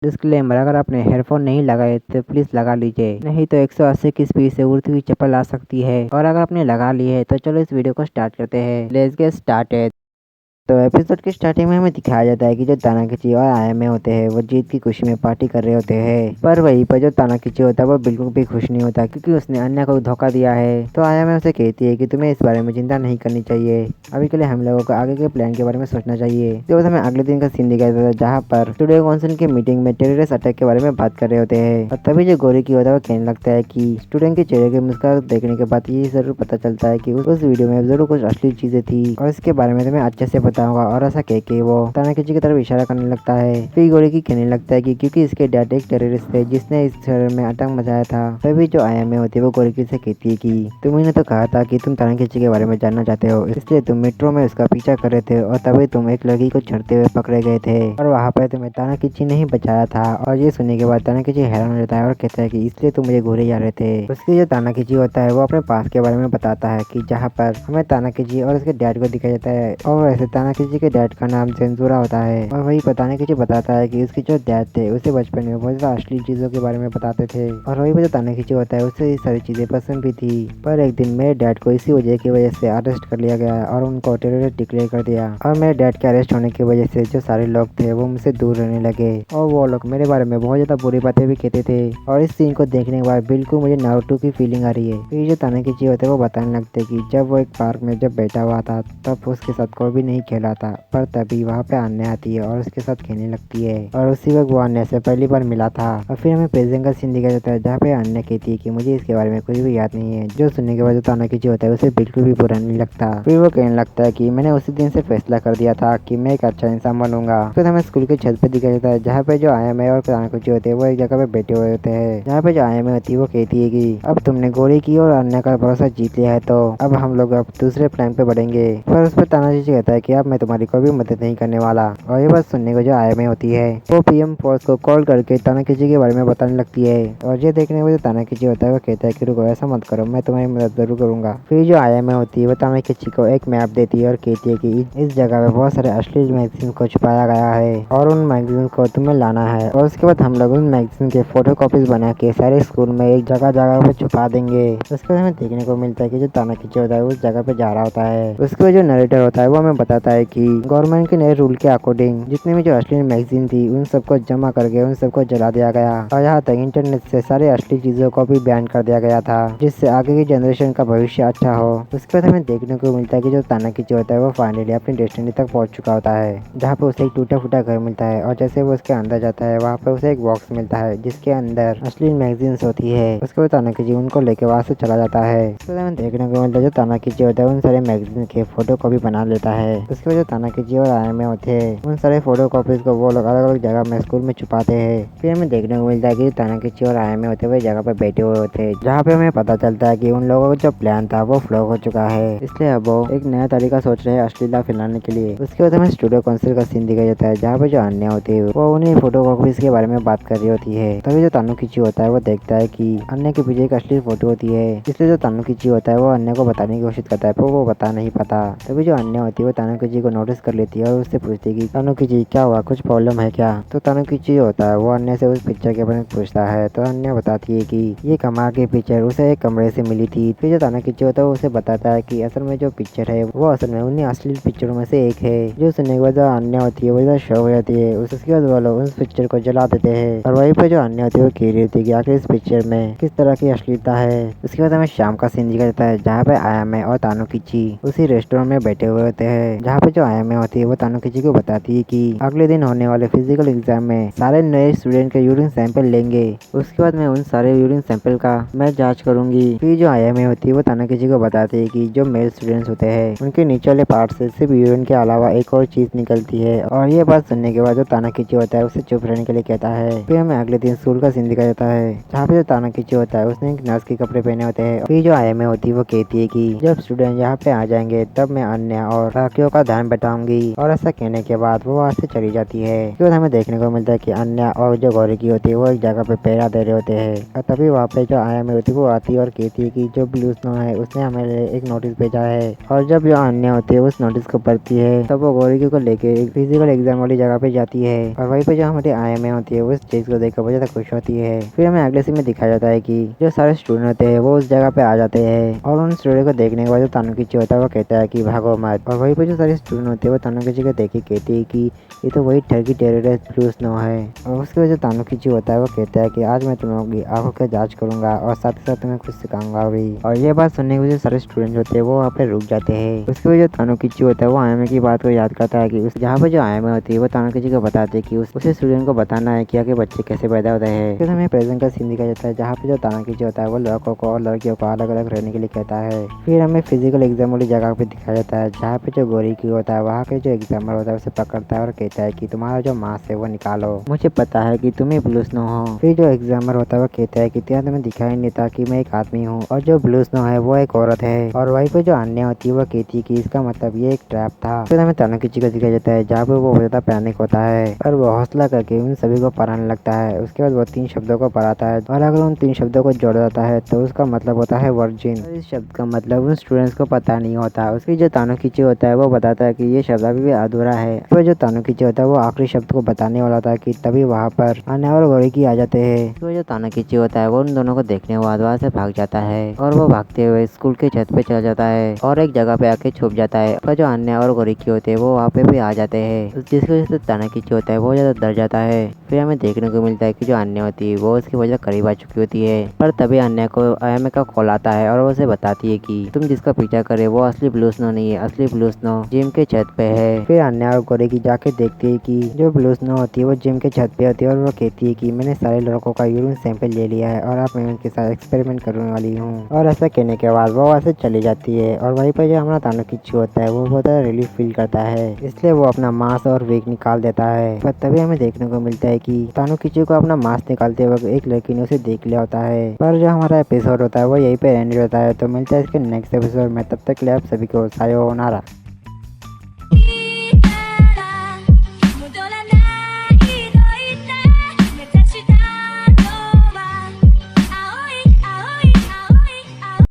Disclaimer, अगर आपने headphone नहीं लगाए तो प्लीज लगा लीजिए, नहीं तो 180 की स्पीड से उड़ती हुई चप्पल आ सकती है। और अगर आपने लगा ली है तो चलो इस वीडियो को स्टार्ट करते हैं। Let's get started. तो एपिसोड के स्टार्टिंग में हमें दिखाया जाता है कि जो तानाकीची और आयामे होते हैं वो जीत की खुशी में पार्टी कर रहे होते हैं। पर वहीं पर जो तानाकीची होता है वो बिल्कुल भी खुश नहीं होता क्योंकि उसने अन्य को धोखा दिया है। तो आयामे उसे कहती है कि तुम्हें इस बारे में चिंता नहीं करनी चाहिए, अभी के लिए हम लोगों को आगे के प्लान के बारे में सोचना चाहिए। तो बस हमें अगले दिन का सीन दिखाया जाता है जहाँ पर स्टूडियो काउंसिल की मीटिंग में टेररिस्ट अटैक के बारे में बात कर रहे होते हैं। और तभी जो गोरी की होता है वो कहने लगता है कि स्टूडेंट के चेहरे की मुस्कुराहट देखने के बाद ये जरूर पता चलता है कि उस वीडियो में जरूर कुछ असली चीजें थी और इसके बारे में तुम्हें अच्छे से बताऊंगा। और ऐसा कह के वो तानाकीची की तरफ इशारा करने लगता है। फिर गोरी की कहने लगता है कि क्योंकि इसके डैड एक टेररिस्ट थे जिसने इस शहर में आतंक मचाया था। तभी जो आयामे होती है वो गोरी से कहती है कि तुमने तो कहा था कि तुम तानाकीची के बारे में जानना चाहते हो, इसलिए तुम मेट्रो में उसका पीछा कर रहे थे और तभी तुम एक लड़की को छड़ते हुए पकड़े गए थे और वहाँ पर तुम्हें तानाकीची ने ही बचाया था। और ये सुनने के बाद तानाकीची हैरान हो जाता है और कहता है कि इसलिए तुम मुझे घूरे जा रहे थे। उसकी जो तानाकीची होता है वो अपने पास के बारे में बताता है कि जहाँ पर हमें तानाकीची और उसके डैड को दिखाया जाता है। और वैसे तानाकीची के डैड का नाम सेंसुरा होता है। और वही तानाकीची बताता है कि उसके जो डैड थे उसे बचपन में बहुत ज्यादा असली चीजों के बारे में बताते थे। और वही जो तानाकीची होता है उसे ये सारी चीजें पसंद भी थी। पर एक दिन मेरे डैड को इसी वजह की वजह से अरेस्ट कर लिया गया और उनको टेररिस्ट डिक्लेयर कर दिया। और मेरे डैड के अरेस्ट होने की वजह से जो सारे लोग थे वो मुझसे दूर रहने लगे और वो लोग मेरे बारे में बहुत ज्यादा बुरी बातें भी कहते थे। और इस सीन को देखने के बाद बिल्कुल मुझे नारुतो की फीलिंग आ रही है। फिर जो तानाकीची होते हैं वो बताने लगते कि जब वो एक पार्क में जब बैठा हुआ था तब उसके साथ कोई भी नहीं खेला था, पर तभी वहाँ पे अन्य आती है और उसके साथ खेलने लगती है। और उसी वक्त वो अन्य से पहली बार मिला था। और फिर हमें प्रेजेंट का सीन दिखाया जाता है जहाँ पे अन्य कहती है कि मुझे इसके बारे में कुछ भी याद नहीं है। जो सुनने के बाद जो तानाकीची होता है उसे बिल्कुल भी बुरा नहीं लगता। फिर वो कहने लगता है कि मैंने उसी दिन से फैसला कर दिया था कि मैं एक अच्छा इंसान बनूंगा। फिर हमें स्कूल के छत पे दिखाया जाता है जहाँ पे जो आयामे और तानाकीची होते हैं वो एक जगह पे बैठे हुए होते हैं। जहाँ पे जो आयामे होती है वो कहती है कि अब तुमने गोरी की और अन्य का भरोसा जीत लिया है तो अब हम लोग अब दूसरे प्लान पे बढ़ेंगे। पर उस पर तानाजीजी कहता है कि अब मैं तुम्हारी कोई भी मदद नहीं करने वाला। और ये बात सुनने को जो आयामे होती है वो पीएम फोर्स को कॉल करके तानाकीची के बारे में बताने लगती है। और ये देखने को जो तानाकीची होता है वो कहता है कि रुको ऐसा मत करो, मैं तुम्हारी मदद जरूर करूंगा। फिर जो आयामे होती है वो तानाकीची को एक मैप देती है और कहती है कि इस जगह पे बहुत सारे असली मैगजीन को छुपाया गया है और उन मैगजीन को तुम्हें लाना है। और उसके बाद हम लोग उन मैगजीन के फोटो कॉपीज बना के सारे स्कूल में एक जगह जगह पे छुपा देंगे। उसके बाद हमें देखने को मिलता है कि जो तानाकीची होता है उस जगह पे जा रहा होता है। उसके बाद जो नरेटर होता है वो हमें बताता है कि गवर्नमेंट के नए रूल के अकॉर्डिंग जितने भी जो असली मैगजीन थी उन सबको जमा करके उन सबको जला दिया गया और यहाँ तक इंटरनेट से सारे असली चीजों को भी बैन कर दिया गया था जिससे आगे की जनरेशन का भविष्य अच्छा हो। उसके बाद हमें देखने को मिलता है कि जो तानाकीची होता है वो फाइनली अपनी डेस्टिनी तक पहुंच चुका होता है जहाँ पे उसे एक टूटा फूटा घर मिलता है। और जैसे वो उसके अंदर जाता है वहाँ पे उसे एक बॉक्स मिलता है जिसके अंदर असली मैगजीन्स होती है। उसके बाद तानाकीची उनको लेके वहाँ से चला जाता है। उसके बाद हमें देखने को मिलता है जो तानाकीची होता है उन सारे मैगजीन के फोटो कॉपी बना लेता है। उसके बाद जो तानाकीची और आयामे होते हैं उन सारे फोटो कॉपीज को वो लोग अलग अलग जगह में स्कूल में छुपाते हैं। फिर हमें देखने को मिलता है कि तानाकीची और आयामे होते हुए जगह पर बैठे हुए होते हैं जहाँ पे हमें पता चलता है कि उन लोगों का जो प्लान था वो फ्लॉप हो चुका है, इसलिए अब वो एक नया तरीका सोच रहे हैं अश्लीलता फैलाने के लिए। उसके बाद हमें स्टूडियो काउंसिल का सीन दिखाया जाता है जहाँ पे जो अन्य होती है वो उन्हीं फोटो कॉपीज के बारे में बात कर रही होती है। तभी जो तानाकीची होता है वो देखता है कि अन्य के पीछे एक असली फोटो होती है, इसलिए जो तानाकीची होता है वो अन्य को बताने की कोशिश करता है पर वो बता नहीं पाता। तभी जो अन्य होती है वो तानाकीची को नोटिस कर लेती है और उससे पूछती है कि तानाकीची क्या हुआ, कुछ प्रॉब्लम है क्या। तो तानाकीची होता है वो अन्य से उस पिक्चर के बारे में पूछता है तो अन्य बताती है कि ये कमाल की पिक्चर उसे एक कमरे से मिली थी। फिर जो तानाकीची होता है वो उसे बताता है कि असल में जो पिक्चर है वो असल में उन्हीं असली पिक्चरों में से एक है। जो सुनने के बाद जो अन्य होती है वो शो हो जाती है। उसके बाद वो लोग उस पिक्चर को जला देते हैं और वहीं पे जो अन्य होती है वो कह रही होती है कि आखिर इस पिक्चर में किस तरह की अश्लीलता है। उसके बाद हमें शाम का सीन दिखाया जाता है जहाँ पे आयामे और तानाकीची उसी रेस्टोरेंट में बैठे हुए होते हैं जहाँ पे जो आयामे होती है वो तानाकीची को बताती है कि अगले दिन होने वाले फिजिकल एग्जाम में सारे नए स्टूडेंट के यूरिन सैंपल लेंगे। उसके बाद मैं उन सारे यूरिन सैंपल का मैं जांच करूंगी। फिर जो आयामे होती है वो तानाकीची को बताती है कि जो मेल स्टूडेंट्स होते हैं उनके नीचे वाले पार्ट से सिर्फ यूरिन के अलावा एक और चीज निकलती है। और ये बात सुनने के बाद जो तानाकीची होता है उसे चुप रहने के लिए कहता है। फिर हमें अगले दिन स्कूल का सीन दिखाया जाता है जहाँ पे जो तानाकीची होता है उसने एक नर्स के कपड़े पहने होते हैं। फिर जो आयामे होती है वो कहती है कि जब स्टूडेंट यहाँ पे आ जाएंगे तब मैं अन्य और बाकियों का ध्यान बताऊंगी। और ऐसा कहने के बाद वो वहाँ से चली जाती है। उसके बाद हमें देखने को मिलता है कि अन्या और जो गौरी की होती है वो एक जगह पे पहरा दे रहे होते हैं। और तभी वहाँ पे जो आयामी होती है वो आती है और कहती है कि जो ब्लू स्नो है उसने हमें एक नोटिस भेजा है। और जब जो अन्या होती है उस नोटिस को पढ़ती है तब वो गौरी को लेके एक फिजिकल एग्जाम वाली जगह पे जाती है। और वहीं पे जो हमारी आयामी होती है उस चीज को देखकर बहुत ज्यादा खुश होती है। फिर हमें अगले सीन में दिखाया जाता है कि जो सारे स्टूडेंट होते हैं वो उस जगह पे आ जाते हैं। और उन स्टूडेंट को देखने के बाद जो तानुकिची होता है वो कहता है कि भागो मत। और वहीं पे जो सारे स्टूडेंट होते हैं वो तानुकिची को देख के कहती है कि ये तो वही ठगी टेररिस्ट ब्लू स्नो है। और उसके वजह तानुकिची होता है वो कहता है कि आज मैं तुम लोगों की आंखों की जांच करूंगा और साथ ही साथ तुम्हें कुछ सिखाऊंगा भी। और ये बात सुनने की वजह से सारे स्टूडेंट होते हैं वो वहाँ पे रुक जाते हैं। उसके वजह तानुकिची होता है वो आयामी की बात को याद करता है कि उस जहाँ पे जो आयामी होती है वो तानुकिची को बताते हैं कि उसे स्टूडेंट को बताना है कि आगे बच्चे कैसे पैदा होते हैं। फिर हमें प्रेजेंट का सीन दिखाया जाता है जहाँ पे जो तानुकिची होता है वो लड़कों को और लड़कियों को अलग अलग रहने के लिए कहता है। फिर हमें फिजिकल एग्जाम वाली जगह पे दिखाया जाता है जहाँ पे जो गोरी की होता है वहाँ के जो एग्जामर होता है उसे पकड़ता है और कहता है कि तुम्हारा जो मार्क्स है वो निकालो, मुझे पता है कि तुम ही ब्लू स्नो हो। फिर जो एग्जामर होता है वो कहता है कि क्या तुम्हें दिखाई नहीं था कि मैं एक आदमी हूँ और जो ब्लू स्नो है वो एक औरत है। और वहीं पे जो अन्य होती है वो कहती है कि इसका मतलब ये एक ट्रैप था। फिर हमें तानुकिची को दिखाया जाता है जहाँ पे वो ज्यादा पैनिक होता है और वो हौसला करके उन सभी को पढ़ाने लगता है। उसके बाद वो 3 शब्दों को पढ़ाता है और अगर उन 3 शब्दों को जोड़ जाता है तो उसका मतलब होता है वर्जिन। इस शब्द का मतलब उन स्टूडेंट्स को पता नहीं होता। उसकी जो तानुकिची होता है वो बताता है कि ये शब्द अभी भी अधूरा है। फिर जो तानुकिची होता है वो आखिरी शब्द को बताने वाला था कि तभी वहाँ पर अन्या और गौरी की आ जाते हैं। तो जो तानुकिची होता है वो उन दोनों को देखने के बाद वहाँ से भाग जाता है और वो भागते हुए स्कूल के छत पे चला जाता है और एक जगह पे आके छुप जाता है। पर जो अन्या और गौरी की होते हैं वो वहाँ पे भी आ जाते हैं जिसकी वजह से तानुकिची होता है वो ज्यादा डर जाता है। फिर हमें देखने को मिलता है कि जो अन्या होती है वो उसकी वजह करीब आ चुकी होती है। पर तभी अन्या को आयामी का कॉल आता है और वो उसे बताती है कि तुम जिसका पीछा करे वो असली ब्लू स्नो नहीं है, असली ब्लू स्नो जिम के छत पे है। फिर अन्या और गौरी की जाके देखती है कि जो ब्लू स्नो होती है वो जिम के छत पे होती है और वो कहती है कि मैंने सारे लड़कों का यूरिन सैंपल ले लिया है और अब मैं उनके साथ एक्सपेरिमेंट करने वाली हूँ। और ऐसा कहने के बाद वो वहाँ से चली जाती है। और वहीं पर जो हमारा तानुकिची होता है वो बहुत ज़्यादा रिलीफ फील करता है, इसलिए वो अपना मास्क और वेग निकाल देता है। पर तभी हमें देखने को मिलता है कि तानुकिची को अपना मास्क निकालते वक्त एक लड़की ने उसे देख लिया होता है। पर जो हमारा एपिसोड होता है वो यहीं पे एंड होता है। तो मिलता है इसके नेक्स्ट एपिसोड में, तब तक के लिए आप सभी को सायोनारा।